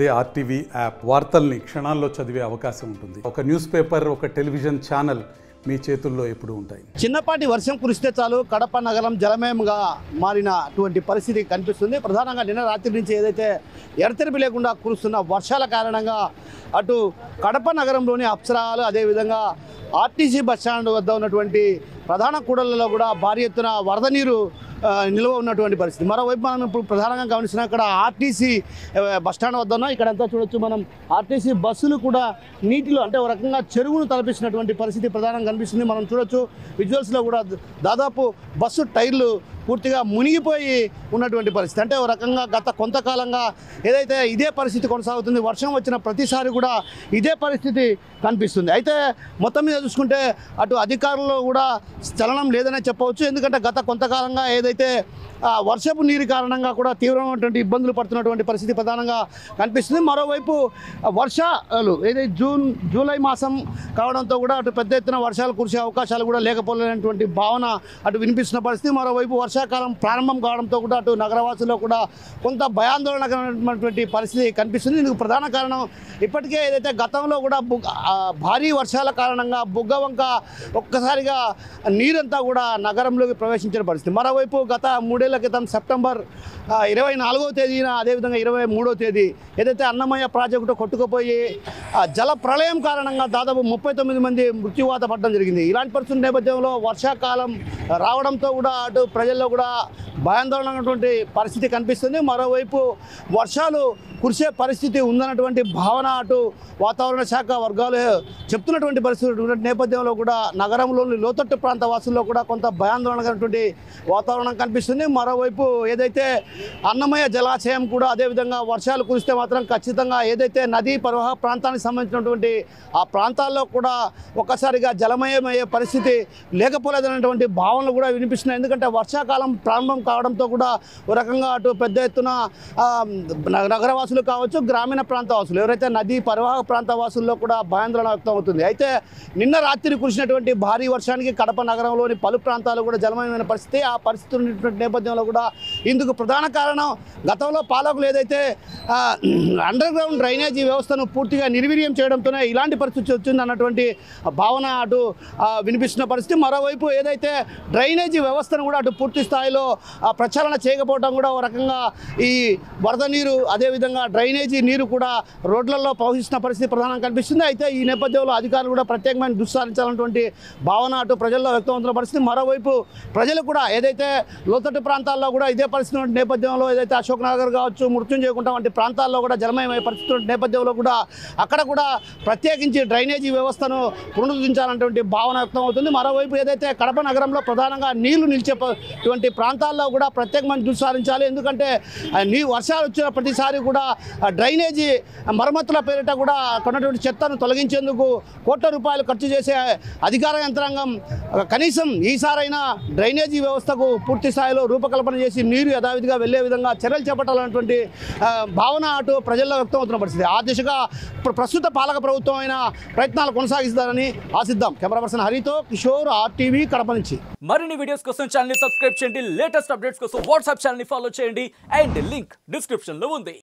అదే RTV app వార్తల్ని క్షణాల్లో చదివే అవకాశం ఉంటుంది. ఒక న్యూస్ పేపర్, ఒక టెలివిజన్ ఛానల్ మీ చేతుల్లో ఎప్పుడూ ఉంటాయి. చిన్నపాటి వర్షం కురిస్తే చాలు కడప నగరం జలమయంగా మారినటువంటి పరిస్థితి కనిపిస్తుంది. ప్రధానంగా నిన్న రాత్రి నుంచి ఏదైతే ఎడతెరిపి లేకుండా కురుస్తున్న వర్షాల కారణంగా అటు కడప నగరంలోని అప్సరాలు, అదేవిధంగా ఆర్టీసీ బస్టాండ్ వద్ద ఉన్నటువంటి ప్రధాన కూడళ్లలో కూడా భారీ ఎత్తున వరద నీరు నిల్వ ఉన్నటువంటి పరిస్థితి. మరోవైపు మనం ఇప్పుడు ప్రధానంగా గమనిస్తున్నాం, ఇక్కడ ఆర్టీసీ బస్టాండ్ వద్ద ఉన్నాం. ఇక్కడంతా చూడొచ్చు మనం, ఆర్టీసీ బస్సులు కూడా నీటిలో, అంటే ఒక రకంగా చెరువును తలపిస్తున్నటువంటి పరిస్థితి ప్రధానంగా కనిపిస్తుంది. మనం చూడొచ్చు విజువల్స్లో కూడా దాదాపు బస్సు టైర్లు పూర్తిగా మునిగిపోయి ఉన్నటువంటి పరిస్థితి. అంటే ఒక రకంగా గత కొంతకాలంగా ఏదైతే ఇదే పరిస్థితి కొనసాగుతుంది. వర్షం వచ్చిన ప్రతిసారి కూడా ఇదే పరిస్థితి కనిపిస్తుంది. అయితే మొత్తం మీద చూసుకుంటే అటు అధికారులు కూడా చలనం లేదనే చెప్పవచ్చు. ఎందుకంటే గత కొంతకాలంగా ఏదైతే వర్షపు నీరు కారణంగా కూడా తీవ్రమైనటువంటి ఇబ్బందులు పడుతున్నటువంటి పరిస్థితి ప్రధానంగా కనిపిస్తుంది. మరోవైపు వర్షాలు ఏదైతే జూలై మాసం కావడంతో కూడా అటు పెద్ద ఎత్తున వర్షాలు కురిసే అవకాశాలు కూడా లేకపోలేనటువంటి భావన అటు వినిపిస్తున్న పరిస్థితి. మరోవైపు వర్షాకాలం ప్రారంభం కావడంతో కూడా అటు నగరవాసుల్లో కూడా కొంత భయాందోళనకరమైనటువంటి పరిస్థితి కనిపిస్తుంది. ఇందుకు ప్రధాన కారణం ఇప్పటికే ఏదైతే గతంలో కూడా భారీ వర్షాల కారణంగా బుగ్గవంక ఒక్కసారిగా నీరంతా కూడా నగరంలోకి ప్రవేశించిన పరిస్థితి. మరోవైపు గత 3 ఏళ్ల క్రితం సెప్టెంబర్ 24వ తేదీన, అదేవిధంగా 23వ తేదీ ఏదైతే అన్నమయ్య ప్రాజెక్టు కొట్టుకుపోయి జల ప్రళయం కారణంగా దాదాపు 39 మంది మృత్యువాత పడడం జరిగింది. ఇలాంటి పరిస్థితుల నేపథ్యంలో వర్షాకాలం రావడంతో కూడా అటు ప్రజల్లో కూడా భయాందోళనటువంటి పరిస్థితి కనిపిస్తుంది. మరోవైపు వర్షాలు కురిసే పరిస్థితి ఉందన్నటువంటి భావన అటు వాతావరణ శాఖ వర్గాలు చెప్తున్నటువంటి పరిస్థితి నేపథ్యంలో కూడా నగరంలోని లోతట్టు ప్రాంత వాసుల్లో కూడా కొంత భయాందోళనటువంటి వాతావరణం కనిపిస్తుంది. మరోవైపు ఏదైతే అన్నమయ్య జలాశయం కూడా అదేవిధంగా వర్షాలు కురిస్తే మాత్రం ఖచ్చితంగా ఏదైతే నదీ ప్రవాహ ప్రాంతానికి సంబంధించినటువంటి ఆ ప్రాంతాల్లో కూడా ఒక్కసారిగా జలమయమయ్యే పరిస్థితి లేకపోలేదనేటువంటి భావనలు కూడా వినిపిస్తున్నాయి. ఎందుకంటే వర్షాకాలం ప్రారంభం కావడంతో కూడా ఒక రకంగా అటు పెద్ద ఎత్తున నగరవాసులు కావచ్చు, గ్రామీణ ప్రాంత వాసులు ఎవరైతే నదీ పరివాహక ప్రాంత వాసుల్లో కూడా భయాందోళన వ్యక్తం అవుతుంది. అయితే నిన్న రాత్రి కురిసినటువంటి భారీ వర్షానికి కడప నగరంలోని పలు ప్రాంతాలు కూడా జలమయమైన పరిస్థితి. ఆ పరిస్థితి ఉన్నటువంటి నేపథ్యంలో కూడా ఇందుకు ప్రధాన కారణం గతంలో పాలకులు ఏదైతే అండర్ గ్రౌండ్ డ్రైనేజీ వ్యవస్థను పూర్తిగా నిర్వీర్యం చేయడంతోనే ఇలాంటి పరిస్థితి వచ్చింది అన్నటువంటి భావన అటు వినిపిస్తున్న పరిస్థితి. మరోవైపు ఏదైతే డ్రైనేజీ వ్యవస్థను కూడా అటు పూర్తి స్థాయిలో ప్రచారణ చేయకపోవడం కూడా ఒక రకంగా ఈ వరద నీరు, అదేవిధంగా డ్రైనేజీ నీరు కూడా రోడ్లలో ప్రవహిస్తున్న పరిస్థితి ప్రధానంగా కనిపిస్తుంది. అయితే ఈ నేపథ్యంలో అధికారులు కూడా ప్రత్యేకమైన దృష్టి సారించాలన్నటువంటి భావన అటు ప్రజల్లో వ్యక్తమవుతున్న పరిస్థితి. మరోవైపు ప్రజలు కూడా ఏదైతే లోతట్టు ప్రాంతాల్లో కూడా ఇదే పరిస్థితి నేపథ్యంలో ఏదైతే అశోక్ నగర్ కావచ్చు, మృత్యుంజయకుంట వంటి ప్రాంతాల్లో కూడా జలమయమయ్యే పరిస్థితి నేపథ్యంలో కూడా అక్కడ కూడా ప్రత్యేకించి డ్రైనేజీ వ్యవస్థను పునరుద్ధరించాలన్నటువంటి భావన వ్యక్తం అవుతుంది. మరోవైపు ఏదైతే కడప నగరంలో ప్రధానంగా నీళ్లు నిలిచేటువంటి ప్రాంతాల్లో కూడా ప్రత్యేకమైన దృష్టి సారించాలి. ఎందుకంటే వర్షాలు వచ్చిన ప్రతిసారి కూడా డ్రైనేజీ మరమ్మతుల పేరిట కూడా కొన్నటువంటి చెత్తను తొలగించేందుకు కోట్ల రూపాయలు ఖర్చు చేసే అధికార యంత్రాంగం కనీసం ఈసారైనా డ్రైనేజీ వ్యవస్థకు పూర్తి స్థాయిలో రూపకల్పన చేసి నీరు యథావిధిగా వెళ్లే విధంగా చర్యలు చేపట్టాలన్నటువంటి భావన అటు ప్రజల్లో వ్యక్తం అవుతున్న పరిస్థితి. ఆ దిశగా ప్రస్తుత పాలక ప్రభుత్వం అయిన ప్రయత్నాలు కొనసాగిస్తారని ఆశిద్దాం. కెమెరా పర్సన్ హరితో కిషోర్, ఆర్టీవీ కడప నుంచి. మరిన్ని వీడియోస్ కోసం ఛానల్ ని సబ్స్క్రైబ్ చేయండి. లేటెస్ట్ అప్డేట్స్ కోసం వాట్సాప్ ఛానల్ ని ఫాలో చేయండి. అండ్ లింక్ డిస్క్రిప్షన్ లో ఉంది.